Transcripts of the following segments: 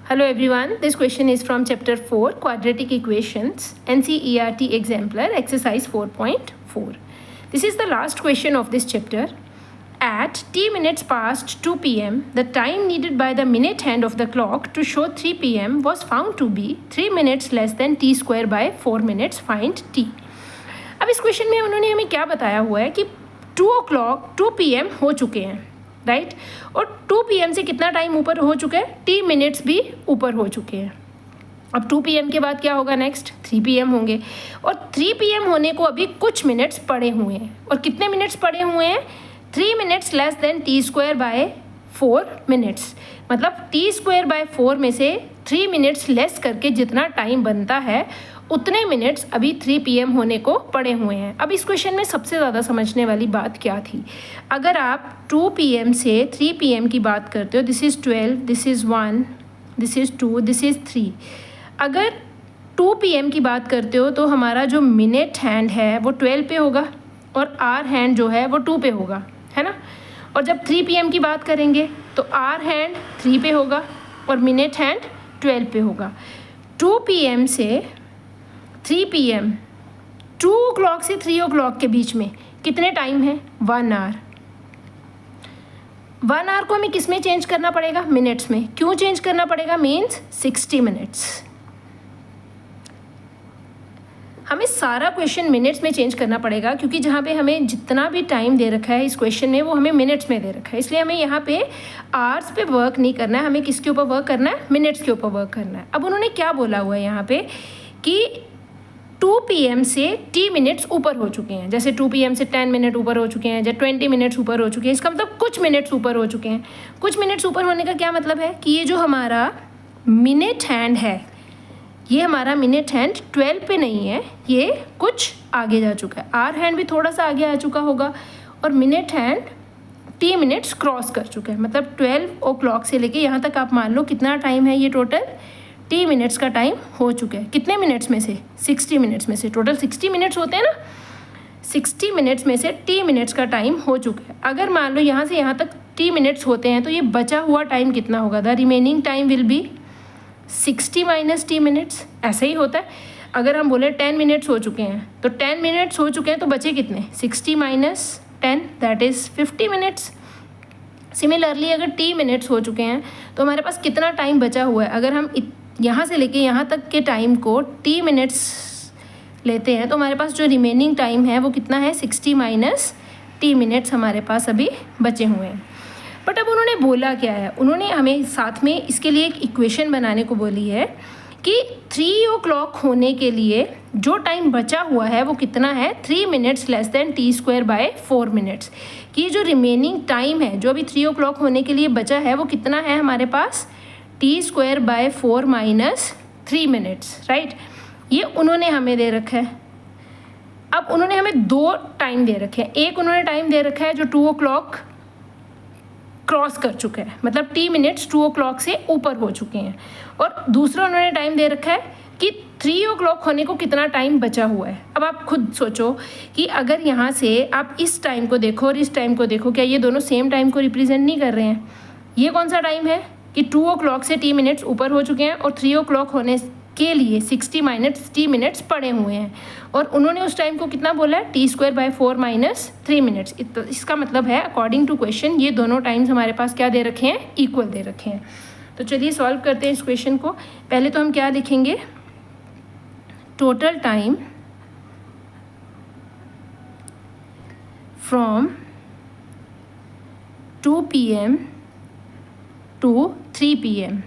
Hello everyone, this question is from chapter 4 quadratic equations NCERT exemplar exercise 4.4. This is the last question of this chapter. At t minutes past 2 pm, the time needed by the minute hand of the clock to show 3 pm was found to be 3 minutes less than t square by 4 minutes. Find t. अब इस question में उन्होंने हमें क्या बताया हुआ है कि 2 pm हो चुके हैं, राइट और 2 pm से कितना टाइम ऊपर हो चुका है, t मिनट्स भी ऊपर हो चुके हैं. अब 2 pm के बाद क्या होगा, नेक्स्ट 3 pm होंगे और 3 pm होने को अभी कुछ मिनट्स पड़े हुए हैं. और कितने मिनट्स पड़े हुए हैं, 3 minutes less than T square by 4 minutes. मतलब टी स्क्वायर बाय 4 में से 3 मिनट्स लेस करके जितना टाइम बनता है उतने मिनट्स अभी 3 pm होने को पड़े हुए हैं. अब इस क्वेश्चन में सबसे ज़्यादा समझने वाली बात क्या थी, अगर आप 2 pm से 3 pm की बात करते हो, this is 12, this is 1, this is 2, this is 3. अगर 2 pm की बात करते हो तो हमारा जो मिनट हैंड है वो 12 पे होगा और आर हैंड जो है वो 2 पे होगा, है ना. और जब 3 pm की बात करेंगे तो आर हैंड 3 पे होगा और मिनट हैंड 12 पे होगा. 2 pm से 3 pm, 2 o'clock से 3 o'clock के बीच में कितने टाइम है, 1 आवर. 1 आवर को हमें किस में चेंज करना पड़ेगा, मिनट्स में. क्यों चेंज करना पड़ेगा, मीन्स 60 मिनट्स. हमें सारा क्वेश्चन मिनट्स में चेंज करना पड़ेगा क्योंकि जहाँ पे हमें जितना भी टाइम दे रखा है इस क्वेश्चन में वो हमें मिनट्स में दे रखा है. इसलिए हमें यहाँ पे आवर्स पे वर्क नहीं करना है, हमें किसके ऊपर वर्क करना है, मिनट्स के ऊपर वर्क करना है. अब उन्होंने क्या बोला हुआ है यहाँ पे कि 2 pm से t मिनट्स ऊपर हो चुके हैं. जैसे 2 pm से 10 मिनट ऊपर हो चुके हैं, जैसे 20 मिनट्स ऊपर हो चुके हैं. इसका मतलब कुछ मिनट्स ऊपर हो चुके हैं. कुछ मिनट्स ऊपर होने का क्या मतलब है कि ये जो हमारा मिनट हैंड है, ये हमारा मिनट हैंड 12 पे नहीं है, ये कुछ आगे जा चुका है. आर हैंड भी थोड़ा सा आगे आ चुका होगा और minute hand t minutes cross कर चुका है. मतलब 12 o'clock से लेके यहाँ तक आप मान लो कितना टाइम है, ये टोटल t मिनट्स का टाइम हो चुका है. कितने मिनट्स में से, 60 मिनट्स में से. टोटल 60 मिनट्स होते हैं ना, 60 मिनट्स में से t मिनट्स का टाइम हो चुका है. अगर मान लो यहाँ से यहाँ तक t मिनट्स होते हैं तो ये बचा हुआ टाइम कितना होगा, the remaining time will be 60 minus t minutes. ऐसे ही होता है. अगर हम बोले 10 मिनट्स हो चुके हैं तो 10 मिनट्स हो चुके हैं तो बचे कितने, 60 minus 10, that is 50 minutes. Similarly अगर t मिनट्स हो चुके हैं तो हमारे पास कितना टाइम बचा हुआ है. अगर हम यहाँ से लेके यहाँ तक के टाइम को t मिनट्स लेते हैं तो हमारे पास जो रिमेनिंग टाइम है वो कितना है, 60 माइनस t मिनट्स हमारे पास अभी बचे हुए हैं. बट अब उन्होंने बोला क्या है, उन्होंने हमें साथ में इसके लिए एक इक्वेशन बनाने को बोली है कि 3 o'clock होने के लिए जो टाइम बचा हुआ है वो कितना है, 3 minutes less than T square by 4 minutes. कि जो रिमेनिंग टाइम है जो अभी 3 o'clock होने के लिए बचा है वो कितना है हमारे पास, T square by 4 minus 3 minutes, right. ये उन्होंने हमें दे रखा है. अब उन्होंने हमें 2 टाइम दे रखे हैं. एक उन्होंने टाइम दे रखा है जो 2 o'clock क्रॉस कर चुका है, मतलब t मिनट्स 2 o'clock से ऊपर हो चुके हैं. और दूसरा उन्होंने टाइम दे रखा है कि 3 o'clock होने को कितना टाइम बचा हुआ है. अब आप खुद सोचो कि अगर यहाँ से आप इस टाइम को देखो और इस टाइम को देखो, क्या ये दोनों सेम टाइम को रिप्रेजेंट नहीं कर रहे हैं. ये कौन सा टाइम है कि 2 o'clock से t मिनट्स ऊपर हो चुके हैं और 3 o'clock होने के लिए 60 माइनस t मिनट्स पड़े हुए हैं. और उन्होंने उस टाइम को कितना बोला है, T square by 4 minus 3 minutes. इसका मतलब है अकॉर्डिंग टू क्वेश्चन ये दोनों टाइम्स हमारे पास क्या दे रखे हैं, इक्वल दे रखे हैं. तो चलिए सॉल्व करते हैं इस क्वेश्चन को. पहले तो हम क्या लिखेंगे, total time from 2 pm to 3 pm.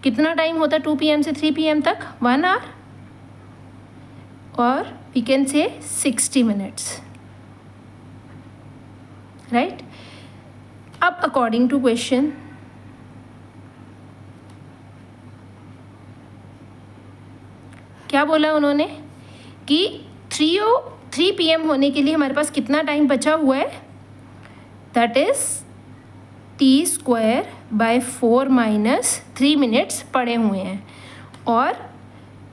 कितना टाइम होता है 2 pm से 3 pm तक, 1 आवर. और we can say 60 minutes, right. अब अकॉर्डिंग टू क्वेश्चन क्या बोला उन्होंने कि 3 pm होने के लिए हमारे पास कितना टाइम बचा हुआ है, that is T square by 4 minus 3 minutes पड़े हुए हैं. और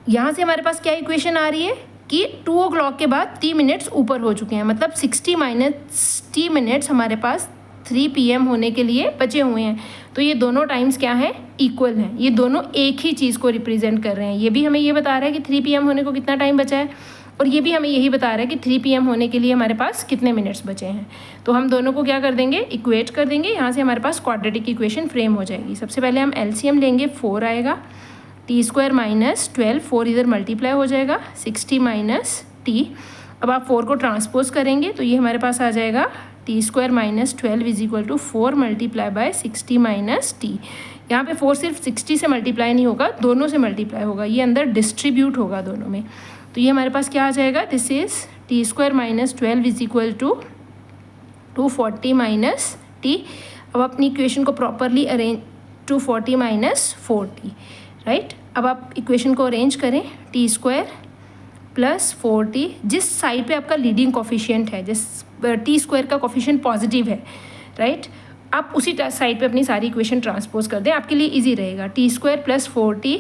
यहाँ से हमारे पास क्या इक्वेशन आ रही है कि 2 o'clock के बाद t मिनट्स ऊपर हो चुके हैं. मतलब 60 माइनस t मिनट्स हमारे पास 3 PM होने के लिए बचे हुए हैं। तो ये दोनों टाइम्स क्या हैं, इक्वल हैं, ये दोनों एक ही चीज़ को रिप्रेजेंट कर रहे हैं। ये भी हमें ये बता रहा है कि 3 PM होने को कितना टाइम बचा है, और ये भी हमें यही बता रहा है कि 3 PM होने के लिए हमारे पास कितने मिनट्स बचे हैं। तो हम दोनों को क्या कर देंगे, इक्वेट कर देंगे। यहाँ से हमारे पास क्वाड्रेटिक इक्वेशन फ्रेम हो जाएगी। सबसे पहले हम LCM लेंगे, 4 आएगा, t² माइनस 12, 4 इधर मल्टीप्लाई हो जाएगा, 60 माइनस t। अब आप 4 को ट्रांसपोज करेंगे तो ये हमारे पास आ जाएगा t² minus 12 is equal to 4 multiply by 60 minus t। यहाँ पे 4 सिर्फ 60 से मल्टीप्लाई नहीं होगा, दोनों से मल्टीप्लाई होगा, ये अंदर डिस्ट्रीब्यूट होगा दोनों में। तो ये हमारे पास क्या आ जाएगा, this is t² minus 12 is equal to 240 minus t। अब अपनी इक्वेशन को properly arrange, 240 minus 4t, right. अब आप इक्वेशन को अरेंज करें, t² प्लस 4t, जिस साइड पे आपका लीडिंग कोफिशिएंट है, जिस t² का कोफिशिएंट पॉजिटिव है, राइट, आप उसी साइड पे अपनी सारी इक्वेशन ट्रांसपोज कर दें, आपके लिए इजी रहेगा। t² प्लस 4t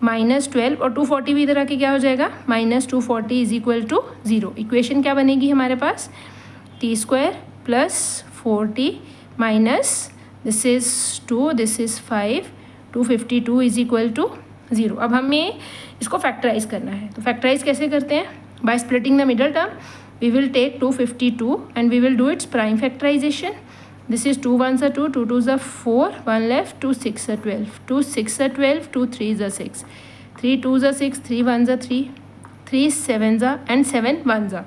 माइनस 12 और 240 भी इधर आके क्या हो जाएगा, minus 240 is equal to 0। Equation क्या बनेगी हमारे पास, t² plus 4t minus this is 2, this is 5, 252 is equal to 0। अब हमें इसको फैक्टराइज करना है, तो फैक्टराइज कैसे करते हैं, by splitting the middle term. We will take 252 and we will do its prime factorisation. This is 2 1s are 2, 2 2s are 4, 1 left, 2 6 are 12, 2 6 are 12, 2 3s are 6, 3 2s are 6, 3 1s are 3, 3 7s are and 7 1s are।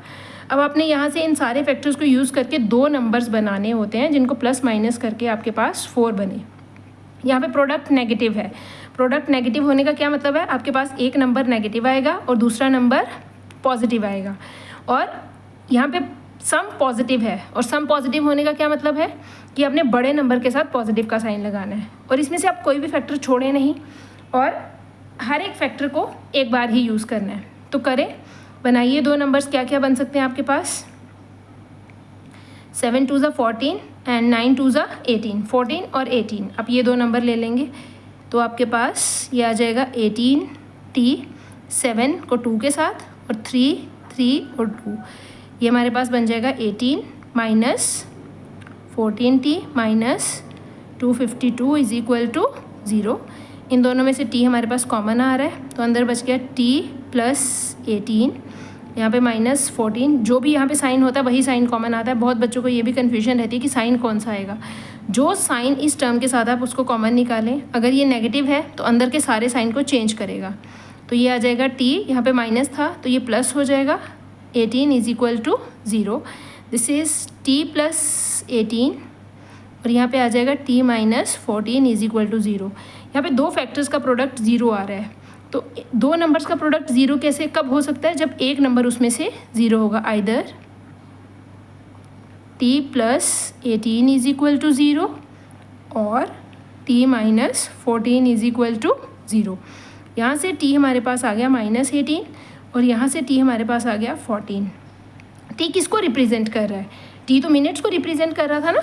अब आपने यहाँ से इन सारे factors को use करके दो numbers बनाने होते हैं जिनको प्लस माइनस करके आपके पास 4 बने। यहाँ पे प्रोडक्ट नेगेटिव है। प्रोडक्ट नेगेटिव होने का क्या मतलब है, आपके पास एक नंबर नेगेटिव आएगा और दूसरा नंबर पॉजिटिव आएगा, और यहाँ पे सम पॉजिटिव है। और सम पॉजिटिव होने का क्या मतलब है कि आपने बड़े नंबर के साथ पॉजिटिव का साइन लगाना है, और इसमें से आप कोई भी फैक्टर छोड़े नहीं, और हर एक फैक्टर को एक बार ही यूज़ करना है। तो करें, बनाइए दो नंबर्स, क्या क्या बन सकते हैं आपके पास, 7 2s are 14 and 9 2s are 18, 14 और 18। आप ये दो नंबर ले लेंगे तो आपके पास ये आ जाएगा 18t, 7 को 2 के साथ, और 3 और 2, ये हमारे पास बन जाएगा 18 minus 14t minus 252 is equal to 0। इन दोनों में से t हमारे पास कॉमन आ रहा है, तो अंदर बच गया t प्लस 18, यहाँ पे माइनस 14। जो भी यहाँ पे साइन होता है वही साइन कॉमन आता है। बहुत बच्चों को ये भी कन्फ्यूजन रहती है कि साइन कौन सा आएगा। जो साइन इस टर्म के साथ आप उसको कॉमन निकालें, अगर ये नेगेटिव है तो अंदर के सारे साइन को चेंज करेगा। तो ये आ जाएगा t, यहाँ पे माइनस था तो ये प्लस हो जाएगा, 18 is equal to 0। This is t plus 18, और यहाँ पे आ जाएगा t minus 14 is equal to 0। यहाँ पे दो फैक्टर्स का प्रोडक्ट 0 आ रहा है, तो दो नंबर्स का प्रोडक्ट 0 कैसे कब हो सकता है, जब एक नंबर उसमें से 0 होगा। Either t plus 18 is equal to 0 और t minus 14 is equal to 0। यहाँ से t हमारे पास आ गया माइनस 18, और यहाँ से t हमारे पास आ गया 14। t किसको रिप्रेजेंट कर रहा है, t तो मिनट्स को रिप्रेजेंट कर रहा था ना।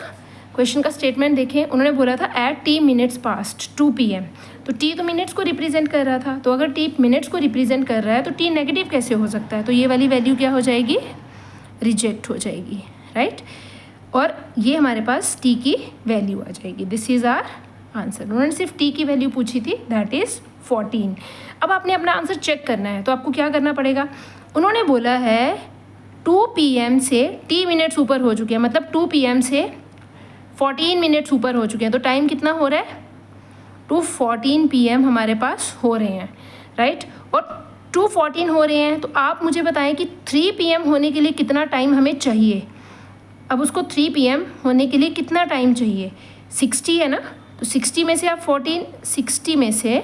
क्वेश्चन का स्टेटमेंट देखें, उन्होंने बोला था at t minutes past 2 PM, तो t तो मिनट्स को रिप्रेजेंट कर रहा था। तो अगर t मिनट्स को रिप्रेजेंट कर रहा है तो t नेगेटिव कैसे हो सकता है, तो ये वाली वैल्यू क्या हो जाएगी, रिजेक्ट हो जाएगी, राइट। और ये हमारे पास t की वैल्यू आ जाएगी। This is our answer. उन्होंने सिर्फ t की वैल्यू पूछी थी, दैट इज़ 14। अब आपने अपना आंसर चेक करना है, तो आपको क्या करना पड़ेगा, उन्होंने बोला है 2 PM से t मिनट्स ऊपर हो चुके हैं, मतलब 2 PM से 14 मिनट्स ऊपर हो चुके हैं। तो टाइम कितना हो रहा है, 2:14 PM हमारे पास हो रहे हैं, राइट। और 2:14 हो रहे हैं, तो आप मुझे बताएं कि 3 PM होने के लिए कितना टाइम हमें चाहिए। अब उसको 3 PM होने के लिए कितना टाइम चाहिए, 60 है ना, तो 60 में से आप 60 में से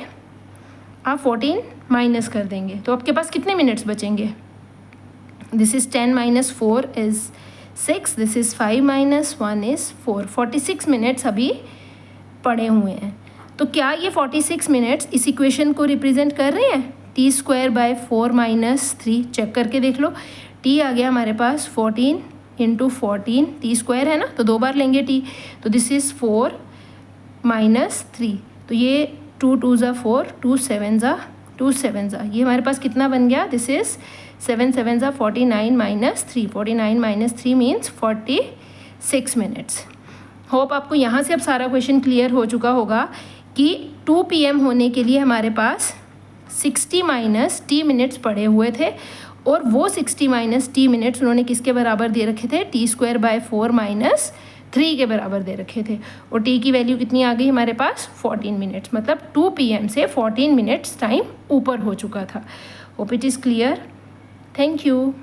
आप 14 माइनस कर देंगे, तो आपके पास कितने मिनट्स बचेंगे। This is 10 minus 4 is 6, this is 5 minus 1 is 4। 46 minutes अभी पड़े हुए हैं। तो क्या ये 46 मिनट्स इस इक्वेशन को रिप्रेजेंट कर रहे हैं, t² बाय 4 माइनस 3। चेक करके देख लो, t आ गया हमारे पास 14 इंटू 14, t² है ना, तो 2 बार लेंगे t, तो दिस इज़ 4 माइनस 3, तो ये 2 2s are 4, 2 7s are 2 7s are, ये हमारे पास कितना बन गया, this is 7 7s are 49 minus 3, 49 minus 3 means 46 minutes. Hope आपको यहाँ से अब सारा क्वेश्चन क्लियर हो चुका होगा कि 2 PM होने के लिए हमारे पास 60 - t मिनट्स पड़े हुए थे और वो 60 - t मिनट्स उन्होंने किसके बराबर दे रखे थे, t²/4 - 3 के बराबर दे रखे थे। और t की वैल्यू कितनी आ गई हमारे पास, 14 मिनट्स, मतलब 2 PM से 14 मिनट्स टाइम ऊपर हो चुका था। Hope it is clear. Thank you.